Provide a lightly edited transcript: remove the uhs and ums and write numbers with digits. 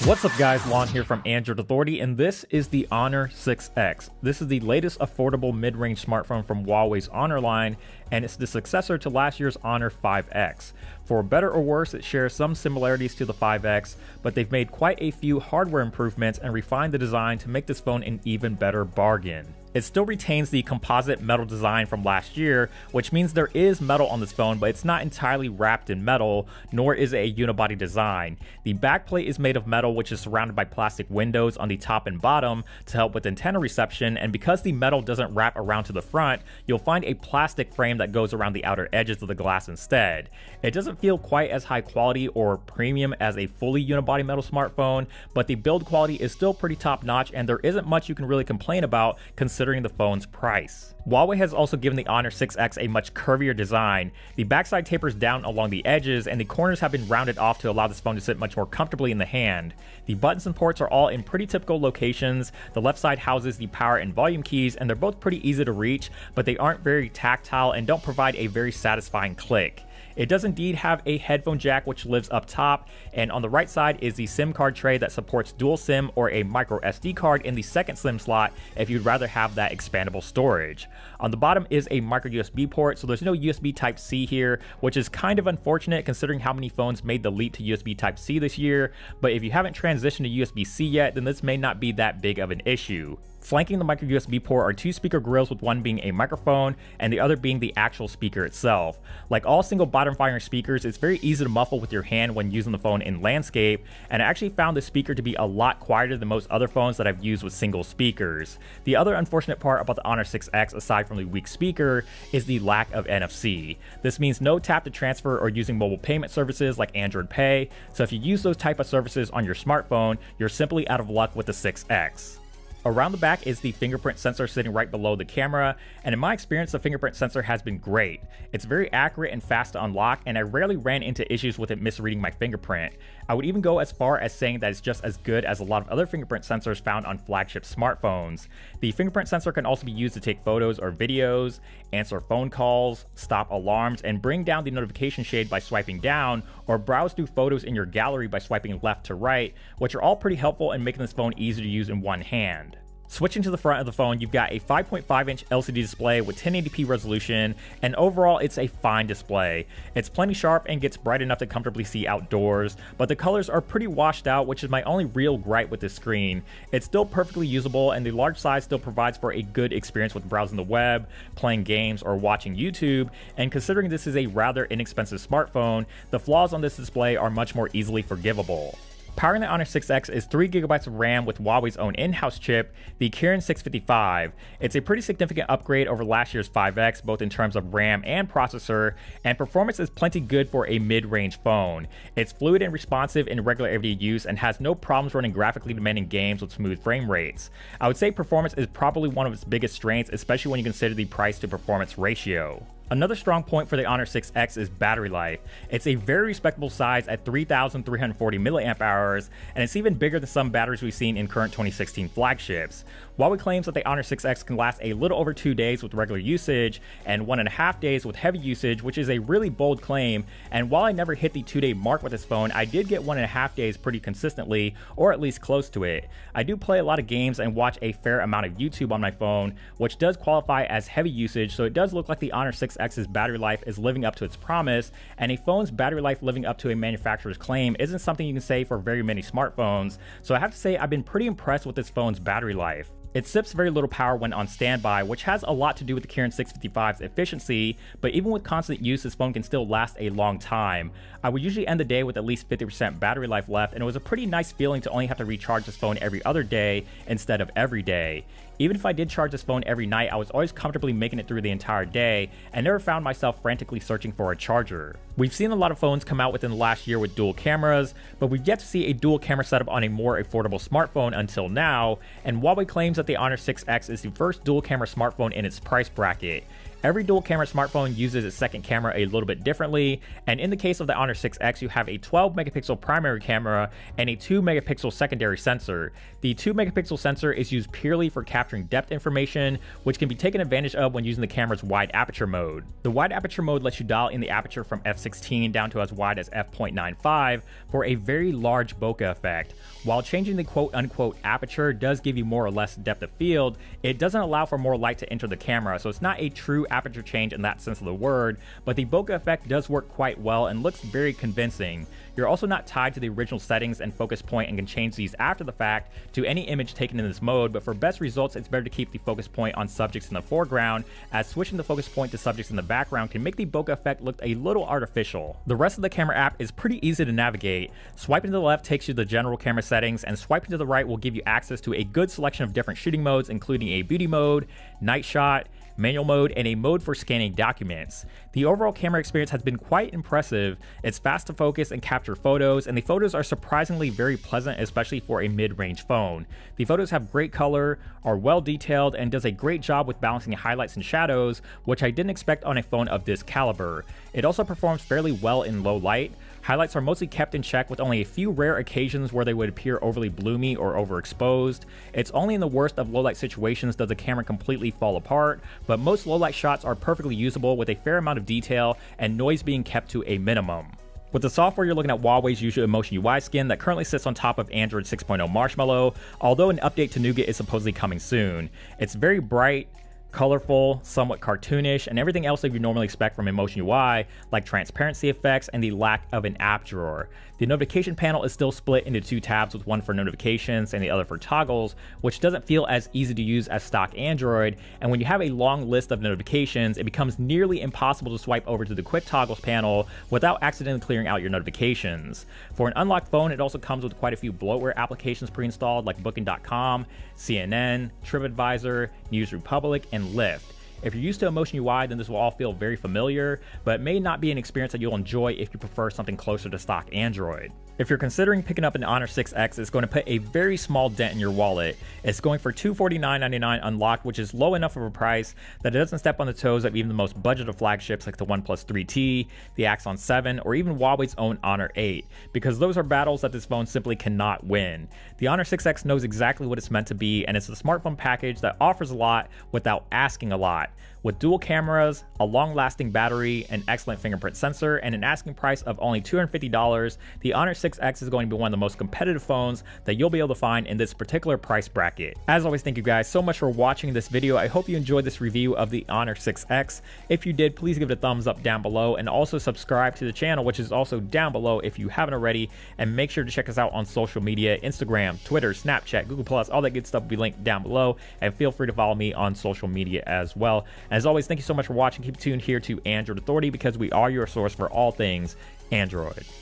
What's up guys, Lon here from Android Authority, and this is the Honor 6X. This is the latest affordable mid-range smartphone from Huawei's Honor line, and it's the successor to last year's Honor 5X. For better or worse, it shares some similarities to the 5X, but they've made quite a few hardware improvements and refined the design to make this phone an even better bargain. It still retains the composite metal design from last year, which means there is metal on this phone, but it's not entirely wrapped in metal, nor is it a unibody design. The backplate is made of metal, which is surrounded by plastic windows on the top and bottom to help with antenna reception, and because the metal doesn't wrap around to the front, you'll find a plastic frame that goes around the outer edges of the glass instead. It doesn't feel quite as high quality or premium as a fully unibody metal smartphone, but the build quality is still pretty top notch, and there isn't much you can really complain about considering the phone's price. Huawei has also given the Honor 6X a much curvier design. The backside tapers down along the edges, and the corners have been rounded off to allow this phone to sit much more comfortably in the hand. The buttons and ports are all in pretty typical locations. The left side houses the power and volume keys, and they're both pretty easy to reach, but they aren't very tactile and don't provide a very satisfying click. It does indeed have a headphone jack which lives up top, and on the right side is the SIM card tray that supports dual SIM or a micro SD card in the second SIM slot if you'd rather have that expandable storage. On the bottom is a micro USB port, so there's no USB Type-C here, which is kind of unfortunate considering how many phones made the leap to USB Type-C this year, but if you haven't transitioned to USB-C yet, then this may not be that big of an issue. Flanking the micro USB port are two speaker grills, with one being a microphone and the other being the actual speaker itself. Like all single bottom firing speakers, it's very easy to muffle with your hand when using the phone in landscape, and I actually found this speaker to be a lot quieter than most other phones that I've used with single speakers. The other unfortunate part about the Honor 6X, aside from the weak speaker, is the lack of NFC. This means no tap to transfer or using mobile payment services like Android Pay, so if you use those type of services on your smartphone, you're simply out of luck with the 6X. Around the back is the fingerprint sensor sitting right below the camera, and in my experience the fingerprint sensor has been great. It's very accurate and fast to unlock, and I rarely ran into issues with it misreading my fingerprint. I would even go as far as saying that it's just as good as a lot of other fingerprint sensors found on flagship smartphones. The fingerprint sensor can also be used to take photos or videos, answer phone calls, stop alarms, and bring down the notification shade by swiping down, or browse through photos in your gallery by swiping left to right, which are all pretty helpful in making this phone easy to use in one hand. Switching to the front of the phone, you've got a 5.5-inch LCD display with 1080p resolution, and overall it's a fine display. It's plenty sharp and gets bright enough to comfortably see outdoors, but the colors are pretty washed out, which is my only real gripe with this screen. It's still perfectly usable, and the large size still provides for a good experience with browsing the web, playing games, or watching YouTube, and considering this is a rather inexpensive smartphone, the flaws on this display are much more easily forgivable. Powering the Honor 6X is 3GB of RAM with Huawei's own in-house chip, the Kirin 655. It's a pretty significant upgrade over last year's 5X, both in terms of RAM and processor, and performance is plenty good for a mid-range phone. It's fluid and responsive in regular everyday use and has no problems running graphically demanding games with smooth frame rates. I would say performance is probably one of its biggest strengths, especially when you consider the price to performance ratio. Another strong point for the Honor 6X is battery life. It's a very respectable size at 3,340 mAh, and it's even bigger than some batteries we've seen in current 2016 flagships. Huawei claims that the Honor 6X can last a little over 2 days with regular usage and 1.5 days with heavy usage, which is a really bold claim, and while I never hit the 2-day mark with this phone, I did get 1.5 days pretty consistently, or at least close to it. I do play a lot of games and watch a fair amount of YouTube on my phone, which does qualify as heavy usage, so it does look like the Honor 6X's battery life is living up to its promise, and a phone's battery life living up to a manufacturer's claim isn't something you can say for very many smartphones, so I have to say I've been pretty impressed with this phone's battery life. It sips very little power when on standby, which has a lot to do with the Kirin 655's efficiency, but even with constant use, this phone can still last a long time. I would usually end the day with at least 50% battery life left, and it was a pretty nice feeling to only have to recharge this phone every other day instead of every day. Even if I did charge this phone every night, I was always comfortably making it through the entire day and never found myself frantically searching for a charger. We've seen a lot of phones come out within the last year with dual cameras, but we've yet to see a dual camera setup on a more affordable smartphone until now, and Huawei claims that the Honor 6X is the first dual camera smartphone in its price bracket. Every dual camera smartphone uses its second camera a little bit differently, and in the case of the Honor 6X, you have a 12 megapixel primary camera and a 2 megapixel secondary sensor. The 2 megapixel sensor is used purely for capturing depth information, which can be taken advantage of when using the camera's wide aperture mode. The wide aperture mode lets you dial in the aperture from f16 down to as wide as f.95 for a very large bokeh effect. While changing the quote-unquote aperture does give you more or less depth of field, it doesn't allow for more light to enter the camera, so it's not a true aperture change in that sense of the word, but the bokeh effect does work quite well and looks very convincing. You're also not tied to the original settings and focus point and can change these after the fact to any image taken in this mode, but for best results it's better to keep the focus point on subjects in the foreground, as switching the focus point to subjects in the background can make the bokeh effect look a little artificial. The rest of the camera app is pretty easy to navigate. Swiping to the left takes you to the general camera settings, and swiping to the right will give you access to a good selection of different shooting modes, including a beauty mode, night shot, manual mode, and a mode for scanning documents. The overall camera experience has been quite impressive. It's fast to focus and capture photos, and the photos are surprisingly very pleasant, especially for a mid-range phone. The photos have great color, are well detailed, and does a great job with balancing highlights and shadows, which I didn't expect on a phone of this caliber. It also performs fairly well in low light. Highlights are mostly kept in check, with only a few rare occasions where they would appear overly bloomy or overexposed. It's only in the worst of low-light situations does the camera completely fall apart, but most low-light shots are perfectly usable with a fair amount of detail and noise being kept to a minimum. With the software, you're looking at Huawei's usual Emotion UI skin that currently sits on top of Android 6.0 Marshmallow, although an update to Nougat is supposedly coming soon. It's very bright, colorful, somewhat cartoonish, and everything else that you normally expect from Emotion UI, like transparency effects and the lack of an app drawer. The notification panel is still split into two tabs, with one for notifications and the other for toggles, which doesn't feel as easy to use as stock Android, and when you have a long list of notifications, it becomes nearly impossible to swipe over to the quick toggles panel without accidentally clearing out your notifications. For an unlocked phone, it also comes with quite a few bloatware applications pre-installed, like Booking.com, CNN, TripAdvisor, News Republic, and Lyft. If you're used to Emotion UI, then this will all feel very familiar, but it may not be an experience that you'll enjoy if you prefer something closer to stock Android. If you're considering picking up an Honor 6X, it's going to put a very small dent in your wallet. It's going for $249.99 unlocked, which is low enough of a price that it doesn't step on the toes of even the most budgeted flagships like the OnePlus 3T, the Axon 7, or even Huawei's own Honor 8, because those are battles that this phone simply cannot win. The Honor 6X knows exactly what it's meant to be, and it's a smartphone package that offers a lot without asking a lot. With dual cameras, a long-lasting battery, an excellent fingerprint sensor, and an asking price of only $250, the Honor 6X is going to be one of the most competitive phones that you'll be able to find in this particular price bracket. As always, thank you guys so much for watching this video. I hope you enjoyed this review of the Honor 6X. If you did, please give it a thumbs up down below, and also subscribe to the channel, which is also down below if you haven't already, and make sure to check us out on social media: Instagram, Twitter, Snapchat, Google+, all that good stuff will be linked down below, and feel free to follow me on social media as well. As always, thank you so much for watching. Keep tuned here to Android Authority, because we are your source for all things Android.